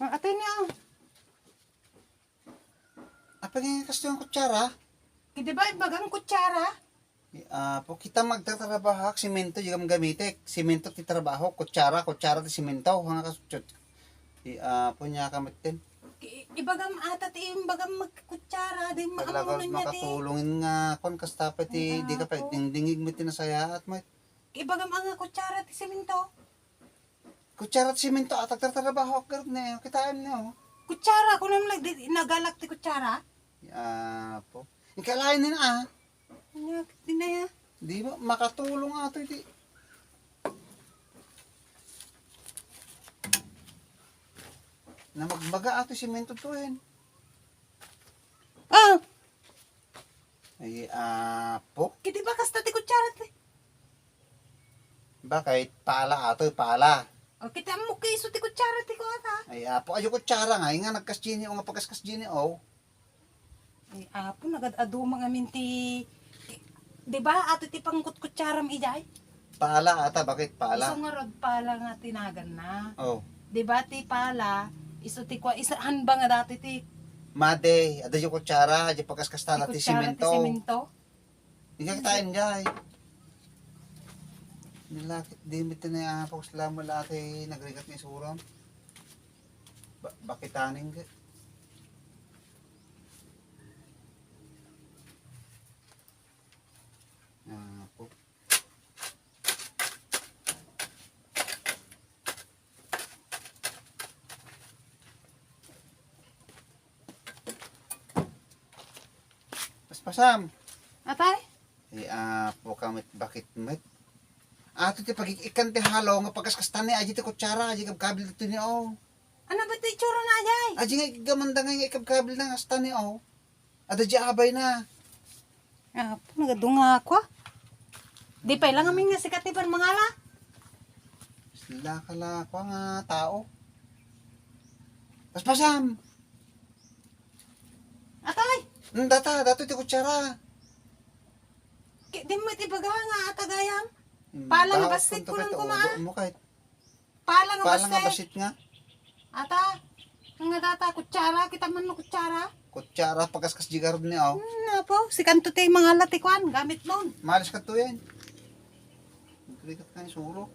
Ate niya. Apa nga kasto yung kutsara? Di ba ibagang kutsara? Po kita magtatrabaho, simento yung gamitek. Simento ti trabaho, kutsara ti simento. Hanga kasutsyot. Po niya kamitin. Ibagam ata ti imbagam magkutsara. Di Paglagaw maamunan niya ti. makatulungin nga kon kastapa ti di ka pa dingdingig mo tinasaya at mo. Ibagam ang kutsara ti simento. Kutsara ti simento at agtatrabaho agad na kitaan niyo. Kutsara, kung naman nagalak ti kutsara. Po. Ikalain din Di na ya. Di ba makatulong ato iti. Na magbaga ato simento tuhin. Oh, Ay, po. di ba kasta ti kutsara ti? Bakit? Pala ato, pala. O kita mo kaiso ti kutsara ti ko ata. Ay, po, ayo kutsara nga. Nga nagkasjini o nga pagkaskasjini o. Ay, apo, nagad-ado mga minti. Di ba ato ti pangkut kutsara mi ijay? Pala ata, bakit pala? Iso nga rod pala nga tinagan na. Oh. Di ba ti pala, iso ti kwa, isahan ba nga dati ti Made, ada yung kutsara, ada pagkaskasta na ti kutsara ti simento. simento? Hindi ka kitain jay. Nilakit din bito na po sila mo lati nagrigat ni suram. Bakitaning ka? Po. Paspasam. Atay? Po kamit bakit met? Ato ti pag-ikan ti halo nga pagkaskastan ni aji ti kutsara aji kabkabil dito ni o. Ano ba ti itsura na ajay? Aji nga gamanda nga ikabkabil na kastan ni o. Ada di abay na. Apo, nagadunga ako. Di pa ilang aming nasikat ti pan mangala. Sila kala ko nga tao. Paspasam. Atay? Dato ti kutsara. Di mo itibaga nga atagayam. Palang basit ko lang kumaan. Mo kahit Palang palang nga basit. basit nga. Ata, nga data, kutsara, kita man no kutsara. Kutsara pagkaskas jigarod ni o. Po, si kanto tayo mga latikwan, gamit nun. Malis ka to yan. Nagrigat ka ni suro.